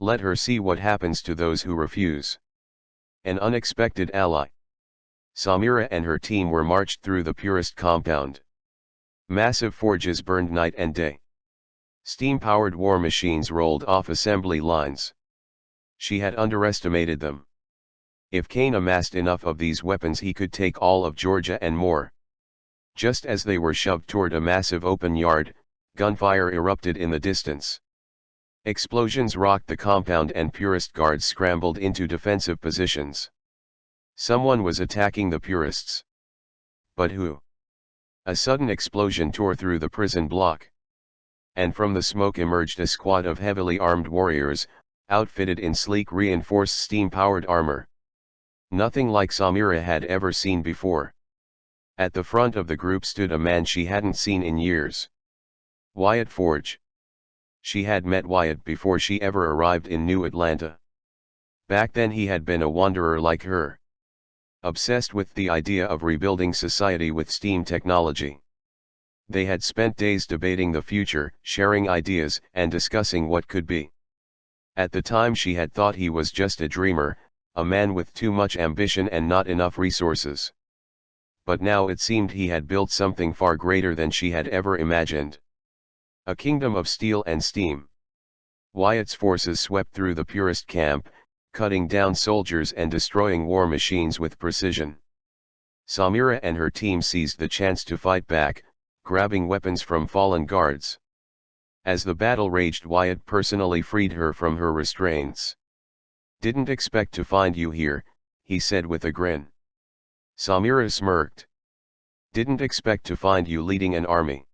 Let her see what happens to those who refuse. An unexpected ally. Samira and her team were marched through the Purist compound. Massive forges burned night and day. Steam-powered war machines rolled off assembly lines. She had underestimated them. If Caine amassed enough of these weapons, he could take all of Georgia and more. Just as they were shoved toward a massive open yard, gunfire erupted in the distance. Explosions rocked the compound and Purist guards scrambled into defensive positions. Someone was attacking the Purists. But who? A sudden explosion tore through the prison block. And from the smoke emerged a squad of heavily armed warriors, outfitted in sleek reinforced steam-powered armor. Nothing like Samira had ever seen before. At the front of the group stood a man she hadn't seen in years. Wyatt Forge. She had met Wyatt before she ever arrived in New Atlanta. Back then he had been a wanderer like her. Obsessed with the idea of rebuilding society with steam technology. They had spent days debating the future, sharing ideas, and discussing what could be. At the time she had thought he was just a dreamer, a man with too much ambition and not enough resources. But now it seemed he had built something far greater than she had ever imagined. A kingdom of steel and steam. Wyatt's forces swept through the Purist camp, cutting down soldiers and destroying war machines with precision. Samira and her team seized the chance to fight back, grabbing weapons from fallen guards. As the battle raged, Wyatt personally freed her from her restraints. "Didn't expect to find you here," he said with a grin. Samira smirked. "Didn't expect to find you leading an army.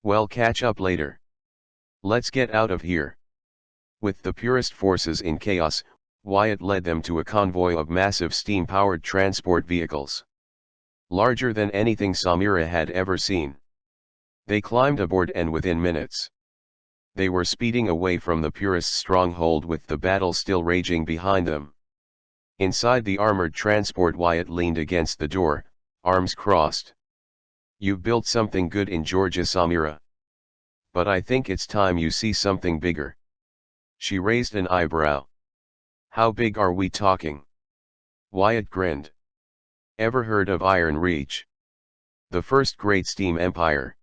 Well, catch up later. Let's get out of here." With the Purist forces in chaos, Wyatt led them to a convoy of massive steam-powered transport vehicles. Larger than anything Samira had ever seen. They climbed aboard and within minutes, they were speeding away from the Purist stronghold with the battle still raging behind them. Inside the armored transport, Wyatt leaned against the door, arms crossed. "You've built something good in Georgia, Samira. But I think it's time you see something bigger." She raised an eyebrow. "How big are we talking?" Wyatt grinned. "Ever heard of Iron Reach? The first great steam empire."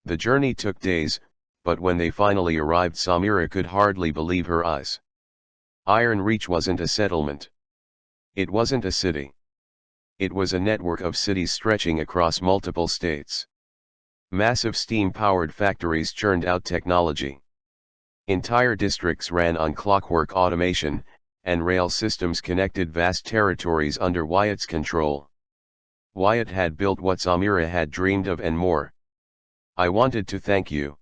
The journey took days, but when they finally arrived, Samira could hardly believe her eyes. Iron Reach wasn't a settlement. It wasn't a city. It was a network of cities stretching across multiple states. Massive steam-powered factories churned out technology. Entire districts ran on clockwork automation, and rail systems connected vast territories under Wyatt's control. Wyatt had built what Samira had dreamed of and more. "I wanted to thank you,"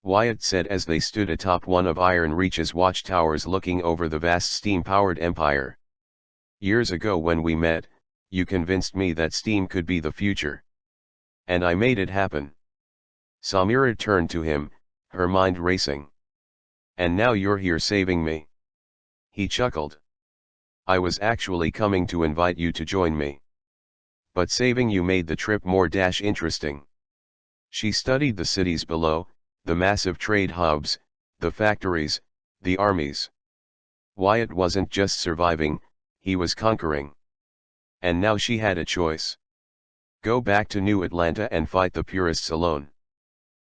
Wyatt said as they stood atop one of Iron Reach's watchtowers looking over the vast steam-powered empire. "Years ago when we met, you convinced me that steam could be the future. And I made it happen." Samira turned to him, her mind racing. "And now you're here saving me." He chuckled. "I was actually coming to invite you to join me. But saving you made the trip more interesting." She studied the cities below, the massive trade hubs, the factories, the armies. Wyatt wasn't just surviving, he was conquering. And now she had a choice. Go back to New Atlanta and fight the Purists alone.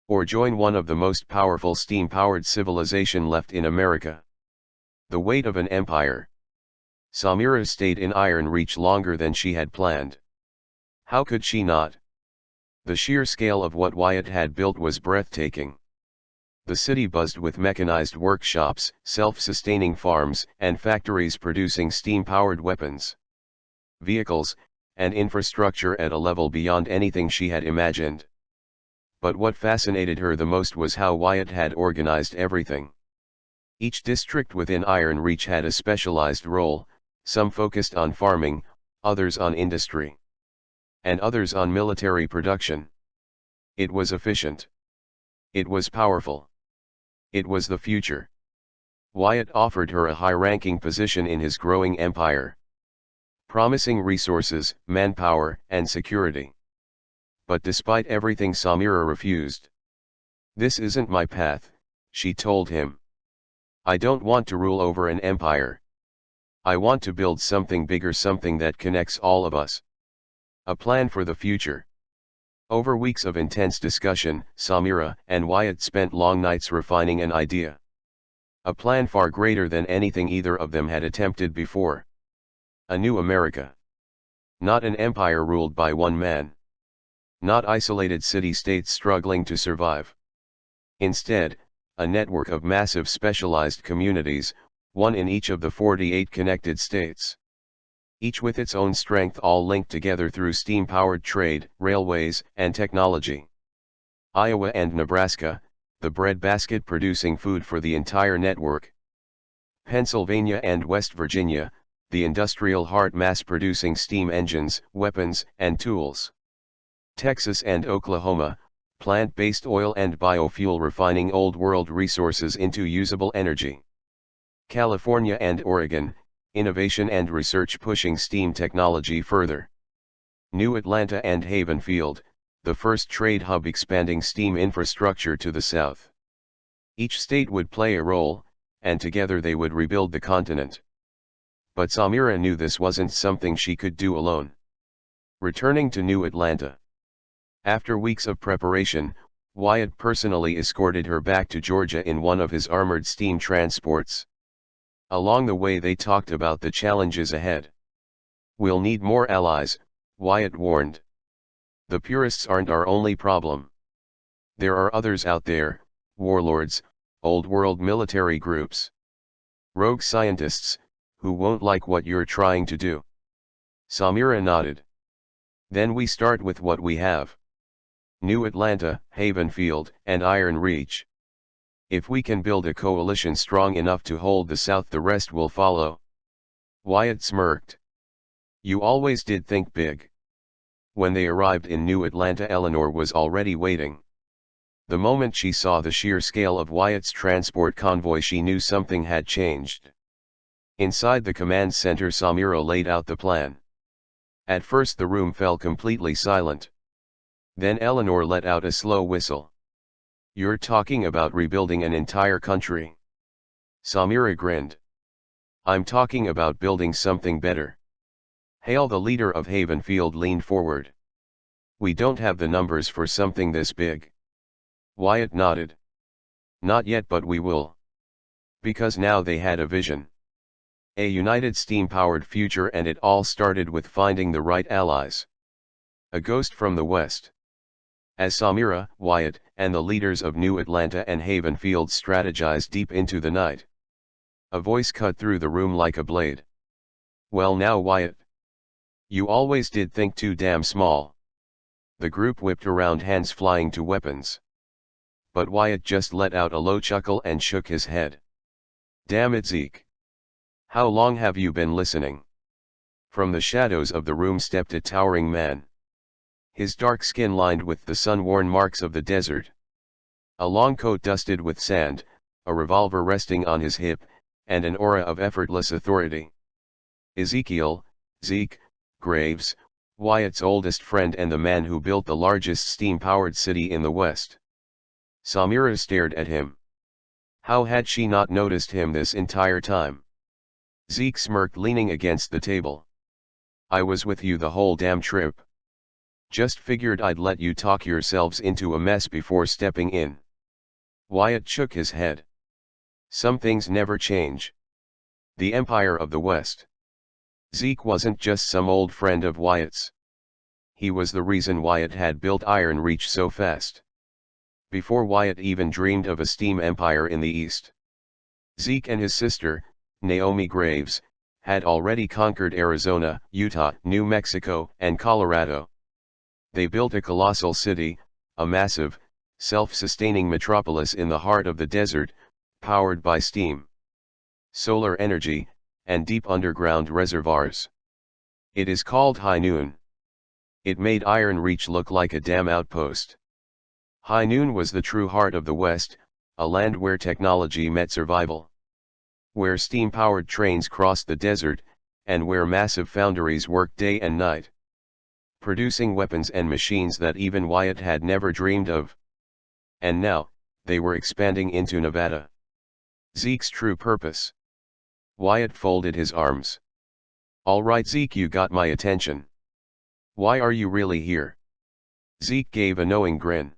Or join one of the most powerful steam-powered civilization left in America. The weight of an empire. Samira stayed in Iron Reach longer than she had planned. How could she not? The sheer scale of what Wyatt had built was breathtaking. The city buzzed with mechanized workshops, self-sustaining farms, and factories producing steam-powered weapons, vehicles, and infrastructure at a level beyond anything she had imagined. But what fascinated her the most was how Wyatt had organized everything. Each district within Iron Reach had a specialized role, some focused on farming, others on industry, and others on military production. It was efficient. It was powerful. It was the future. Wyatt offered her a high-ranking position in his growing empire, promising resources, manpower, and security. But despite everything, Samira refused. "This isn't my path," she told him. I don't want to rule over an empire. I want to build something bigger, something that connects all of us. A plan for the future. Over weeks of intense discussion, Samira and Wyatt spent long nights refining an idea. A plan far greater than anything either of them had attempted before. A new America. Not an empire ruled by one man. Not isolated city-states struggling to survive. Instead, a network of massive specialized communities, one in each of the 48 connected states. Each with its own strength, all linked together through steam-powered trade, railways, and technology. Iowa and Nebraska, the breadbasket producing food for the entire network. Pennsylvania and West Virginia, the industrial heart mass-producing steam engines, weapons, and tools. Texas and Oklahoma, plant-based oil and biofuel refining old-world resources into usable energy. California and Oregon, innovation and research pushing steam technology further. New Atlanta and Havenfield, the first trade hub expanding steam infrastructure to the south. Each state would play a role, and together they would rebuild the continent. But Samira knew this wasn't something she could do alone. Returning to New Atlanta. After weeks of preparation, Wyatt personally escorted her back to Georgia in one of his armored steam transports. Along the way they talked about the challenges ahead. We'll need more allies, Wyatt warned. The Purists aren't our only problem. There are others out there, warlords, old-world military groups. Rogue scientists, who won't like what you're trying to do. Samira nodded. Then we start with what we have. New Atlanta, Havenfield, and Iron Reach. If we can build a coalition strong enough to hold the South, the rest will follow. Wyatt smirked. You always did think big. When they arrived in New Atlanta, Eleanor was already waiting. The moment she saw the sheer scale of Wyatt's transport convoy, she knew something had changed. Inside the command center, Samira laid out the plan. At first the room fell completely silent. Then Eleanor let out a slow whistle. You're talking about rebuilding an entire country? Samira grinned. I'm talking about building something better. Hale, the leader of Havenfield, leaned forward. We don't have the numbers for something this big. Wyatt nodded. Not yet, but we will. Because now they had a vision. A united steam-powered future, and it all started with finding the right allies. A ghost from the west. As Samira, Wyatt, and the leaders of New Atlanta and Havenfield strategized deep into the night, a voice cut through the room like a blade. Well now, Wyatt. You always did think too damn small. The group whipped around, hands flying to weapons. But Wyatt just let out a low chuckle and shook his head. Damn it, Zeke. How long have you been listening? From the shadows of the room stepped a towering man. His dark skin lined with the sun-worn marks of the desert. A long coat dusted with sand, a revolver resting on his hip, and an aura of effortless authority. Ezekiel, Zeke, Graves, Wyatt's oldest friend and the man who built the largest steam-powered city in the West. Samira stared at him. How had she not noticed him this entire time? Zeke smirked, leaning against the table. I was with you the whole damn trip. Just figured I'd let you talk yourselves into a mess before stepping in. Wyatt shook his head. Some things never change. The Empire of the West. Zeke wasn't just some old friend of Wyatt's. He was the reason Wyatt had built Iron Reach so fast. Before Wyatt even dreamed of a steam empire in the East. Zeke and his sister, Naomi Graves, had already conquered Arizona, Utah, New Mexico, and Colorado. They built a colossal city, a massive, self-sustaining metropolis in the heart of the desert, powered by steam, solar energy, and deep underground reservoirs. It is called High Noon. It made Iron Reach look like a damn outpost. High Noon was the true heart of the West, a land where technology met survival. Where steam-powered trains crossed the desert, and where massive foundries worked day and night, producing weapons and machines that even Wyatt had never dreamed of. And now, they were expanding into Nevada. Zeke's true purpose. Wyatt folded his arms. All right Zeke, you got my attention. Why are you really here? Zeke gave a knowing grin.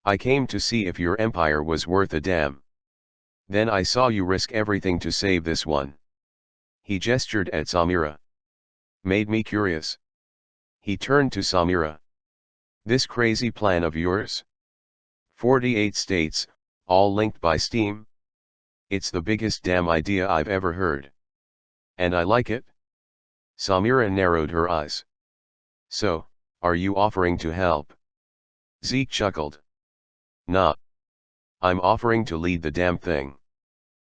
I came to see if your empire was worth a damn. Then I saw you risk everything to save this one. He gestured at Samira. Made me curious. He turned to Samira. This crazy plan of yours? 48 states, all linked by steam? It's the biggest damn idea I've ever heard. And I like it? Samira narrowed her eyes. So, are you offering to help? Zeke chuckled. Nah. I'm offering to lead the damn thing.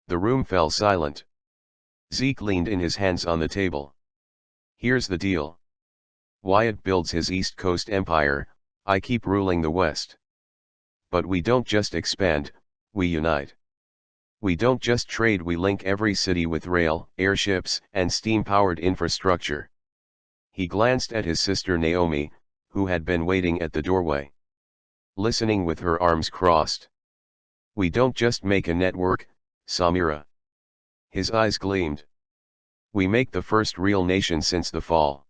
The room fell silent. Zeke leaned in, his hands on the table. Here's the deal. Wyatt builds his East Coast empire, I keep ruling the West. But we don't just expand, we unite. We don't just trade, we link every city with rail, airships, and steam-powered infrastructure. He glanced at his sister Naomi, who had been waiting at the doorway, listening with her arms crossed. We don't just make a network, Samira. His eyes gleamed. We make the first real nation since the fall.